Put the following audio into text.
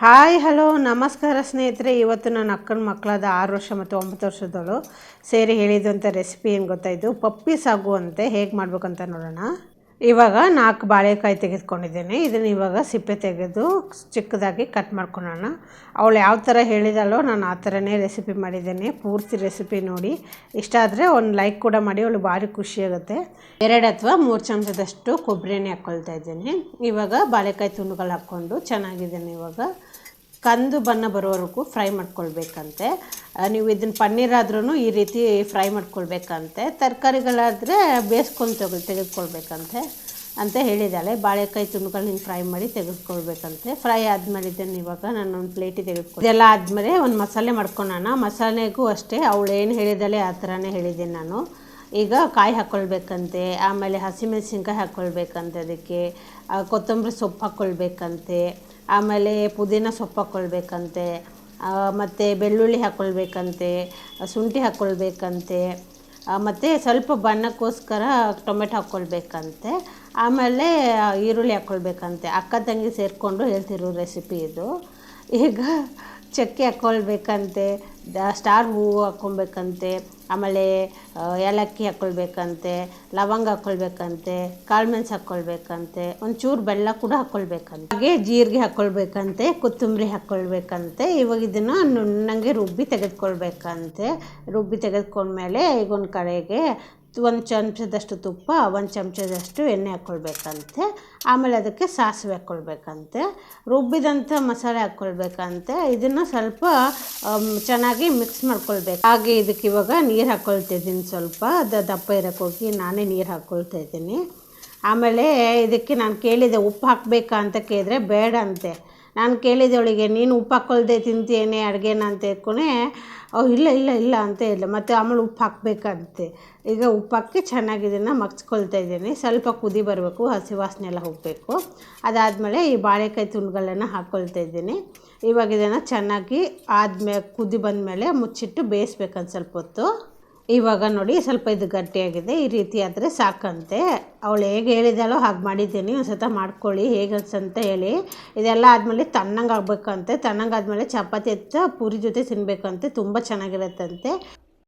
Hi hello ನಮಸ್ಕಾರ ಸ್ನೇಹಿತರೆ. ಇವತ್ತು ನನ್ನ ಅಕ್ಕನ ಮಕ್ಕಳಾದ 6 ವರ್ಷ ಮತ್ತು 9 ವರ್ಷದವಳು ಸೇರಿ ಹೇಳಿದಂಥ ರೆಸಿಪಿ ಏನು ಗೊತ್ತಾಯಿತು, ಪಪ್ಪಿ ಸಾಗು ಅಂತೆ. ಹೇಗೆ ಮಾಡ್ಬೇಕಂತ ನೋಡೋಣ. ಇವಾಗ 4 ಬಾಳೆಕಾಯಿ ತೆಗೆದುಕೊಂಡಿದ್ದೇನೆ. ಇದನ್ನು ಇವಾಗ ಸಿಪ್ಪೆ ತೆಗೆದು ಚಿಕ್ಕದಾಗಿ ಕಟ್ ಮಾಡ್ಕೊಳ್ಳೋಣ. ಅವಳು ಯಾವ ಥರ ಹೇಳಿದಳೋ ನಾನು ಆ ಥರನೇ ರೆಸಿಪಿ ಮಾಡಿದ್ದೇನೆ. ಪೂರ್ತಿ ರೆಸಿಪಿ ನೋಡಿ ಇಷ್ಟ ಆದರೆ ಒಂದು ಲೈಕ್ ಕೂಡ ಮಾಡಿ. ಅವಳು ಭಾರಿ ಖುಷಿಯಾಗುತ್ತೆ. 2 ಅಥವಾ 3 ಚಮಚದಷ್ಟು ಕೊಬ್ಬರಿ ಎಣ್ಣೆ ಹಾಕ್ಕೊಳ್ತಾ ಇದ್ದೇನೆ. ಇವಾಗ ಬಾಳೆಕಾಯಿ ತುಂಡುಗಳು ಹಾಕ್ಕೊಂಡು ಚೆನ್ನಾಗಿದ್ದೇನೆ. ಇವಾಗ ಕಂದು ಬಣ್ಣ ಬರೋವರೆಗೂ ಫ್ರೈ ಮಾಡ್ಕೊಳ್ಬೇಕಂತೆ. ನೀವು ಇದನ್ನು ಪನ್ನೀರ್ ಆದ್ರೂ ಈ ರೀತಿ ಫ್ರೈ ಮಾಡ್ಕೊಳ್ಬೇಕಂತೆ. ತರಕಾರಿಗಳಾದರೆ ಬೇಯಿಸ್ಕೊಂಡು ತೆಗೆದುಕೊಳ್ಬೇಕಂತೆ ಅಂತ ಹೇಳಿದ್ದಾಳೆ. ಬಾಳೆಕಾಯಿ ತುಂಡುಗಳು ಹಿಂಗೆ ಫ್ರೈ ಮಾಡಿ ತೆಗೆದುಕೊಳ್ಬೇಕಂತೆ. ಫ್ರೈ ಆದಮೇಲೆ ಇದನ್ನು ಇವಾಗ ನಾನು ಒಂದು ಪ್ಲೇಟಿಗೆ ತೆಗೆದುಕೊಂಡು ಇದೆಲ್ಲ ಆದಮೇಲೆ ಒಂದು ಮಸಾಲೆ ಮಾಡ್ಕೊಳ್ಳೋಣ. ಮಸಾಲೆಗೂ ಅಷ್ಟೇ ಅವಳು ಏನು ಹೇಳಿದ್ದಾಳೆ ಆ ಥರನೇ ಹೇಳಿದ್ದೀನಿ ನಾನು. ಈಗ ಕಾಯಿ ಹಾಕ್ಕೊಳ್ಬೇಕಂತೆ, ಆಮೇಲೆ ಹಸಿಮೆಣಸಿನ್ಕಾಯಿ ಹಾಕ್ಕೊಳ್ಬೇಕಂತೆ, ಅದಕ್ಕೆ ಕೊತ್ತಂಬರಿ ಸೊಪ್ಪು ಹಾಕ್ಕೊಳ್ಬೇಕಂತೆ, ಆಮೇಲೆ ಪುದೀನ ಸೊಪ್ಪು ಹಾಕ್ಕೊಳ್ಬೇಕಂತೆ, ಮತ್ತು ಬೆಳ್ಳುಳ್ಳಿ ಹಾಕ್ಕೊಳ್ಬೇಕಂತೆ, ಶುಂಠಿ ಹಾಕ್ಕೊಳ್ಬೇಕಂತೆ, ಮತ್ತು ಸ್ವಲ್ಪ ಬಣ್ಣಕ್ಕೋಸ್ಕರ ಟೊಮೆಟೊ ಹಾಕ್ಕೊಳ್ಬೇಕಂತೆ, ಆಮೇಲೆ ಈರುಳ್ಳಿ ಹಾಕ್ಕೊಳ್ಬೇಕಂತೆ. ಅಕ್ಕ ತಂಗಿ ಸೇರಿಕೊಂಡು ಹೇಳ್ತಿರೋ ರೆಸಿಪಿ ಇದು. ಈಗ ಚಕ್ಕೆ ಹಾಕ್ಕೊಳ್ಬೇಕಂತೆ, ಸ್ಟಾರ್ ಹೂವು ಹಾಕ್ಕೊಳ್ಬೇಕಂತೆ, ಆಮೇಲೆ ಏಲಕ್ಕಿ ಹಾಕ್ಕೊಳ್ಬೇಕಂತೆ, ಲವಂಗ ಹಾಕ್ಕೊಳ್ಬೇಕಂತೆ, ಕಾಳುಮೆಣಸು ಹಾಕ್ಕೊಳ್ಬೇಕಂತೆ, ಒಂಚೂರು ಬೆಲ್ಲ ಕೂಡ ಹಾಕ್ಕೊಳ್ಬೇಕಂತೆ, ಹಾಗೆ ಜೀರಿಗೆ ಹಾಕ್ಕೊಳ್ಬೇಕಂತೆ, ಕೊತ್ತಂಬರಿ ಹಾಕ್ಕೊಳ್ಬೇಕಂತೆ. ಇವಾಗ ಇದನ್ನು ನುಣ್ಣಗೆ ರುಬ್ಬಿ ತೆಗೆದುಕೊಳ್ಬೇಕಂತೆ. ರುಬ್ಬಿ ತೆಗೆದುಕೊಂಡ್ಮೇಲೆ ಈಗ ಒಂದು ಕಡೆಗೆ 1 ಚಮಚದಷ್ಟು ತುಪ್ಪ, 1 ಚಮಚದಷ್ಟು ಎಣ್ಣೆ ಹಾಕ್ಕೊಳ್ಬೇಕಂತೆ. ಆಮೇಲೆ ಅದಕ್ಕೆ ಸಾಸಿವೆ ಹಾಕ್ಕೊಳ್ಬೇಕಂತೆ, ರುಬ್ಬಿದಂಥ ಮಸಾಲೆ ಹಾಕ್ಕೊಳ್ಬೇಕಂತೆ. ಇದನ್ನು ಸ್ವಲ್ಪ ಚೆನ್ನಾಗಿ ಮಿಕ್ಸ್ ಮಾಡ್ಕೊಳ್ಬೇಕು. ಹಾಗೆ ಇದಕ್ಕೆ ಇವಾಗ ನೀರು ಹಾಕ್ಕೊಳ್ತಿದ್ದೀನಿ. ಸ್ವಲ್ಪ ದಪ್ಪ ಇರೋಕ್ಕೆ ಹೋಗಿ ನಾನೇ ನೀರು ಹಾಕ್ಕೊಳ್ತಾ ಇದ್ದೀನಿ. ಆಮೇಲೆ ಇದಕ್ಕೆ ನಾನು ಕೇಳಿದೆ ಉಪ್ಪು ಹಾಕಬೇಕಾ ಅಂತ ಕೇಳಿದ್ರೆ ಬೇಡ ಅಂತೆ. ನಾನು ಕೇಳಿದವಳಿಗೆ ನೀನು ಉಪ್ಪು ಹಾಕ್ಕೊಳ್ದೆ ತಿಂತೇನೆ ಅಡುಗೆನ ಅಂತ ಹೇಳ್ಕೊನೆ. ಇಲ್ಲ ಇಲ್ಲ ಇಲ್ಲ ಅಂತ ಹೇಳಿದೆ. ಮತ್ತು ಆಮೇಲೆ ಉಪ್ಪು ಹಾಕಬೇಕಂತೆ. ಈಗ ಉಪ್ಪು ಹಾಕಿ ಚೆನ್ನಾಗಿ ಇದನ್ನು ಮಗ್ಚ್ಕೊಳ್ತಾ ಇದ್ದೀನಿ. ಸ್ವಲ್ಪ ಕುದಿ ಬರಬೇಕು, ಹಸಿ ವಾಸನೆ ಎಲ್ಲ ಹೋಗಬೇಕು. ಅದಾದಮೇಲೆ ಈ ಬಾಳೆಕಾಯಿ ತುಂಡುಗಳನ್ನು ಹಾಕ್ಕೊಳ್ತಾ ಇದ್ದೀನಿ. ಇವಾಗ ಇದನ್ನು ಚೆನ್ನಾಗಿ ಕುದಿ ಬಂದಮೇಲೆ ಮುಚ್ಚಿಟ್ಟು ಬೇಯಿಸ್ಬೇಕಂತ ಸ್ವಲ್ಪ ಹೊತ್ತು. ಇವಾಗ ನೋಡಿ ಸ್ವಲ್ಪ ಇದು ಗಟ್ಟಿಯಾಗಿದೆ. ಈ ರೀತಿ ಆದರೆ ಸಾಕಂತೆ. ಅವಳು ಹೇಗೆ ಹೇಳಿದಾಳೋ ಹಾಗೆ ಮಾಡಿದ್ದೀನಿ. ಒಂದು ಸತ ಮಾಡ್ಕೊಳ್ಳಿ ಹೇಗೆ ಅನ್ಸಂತ ಹೇಳಿ. ಇದೆಲ್ಲ ಆದಮೇಲೆ ತಣ್ಣಗೆ ಆಗಬೇಕಂತೆ. ತಣ್ಣಗೆ ಆದಮೇಲೆ ಚಪಾತಿ ಪೂರಿ ಜೊತೆ ತಿನ್ನಬೇಕಂತೆ. ತುಂಬ ಚೆನ್ನಾಗಿರುತ್ತಂತೆ.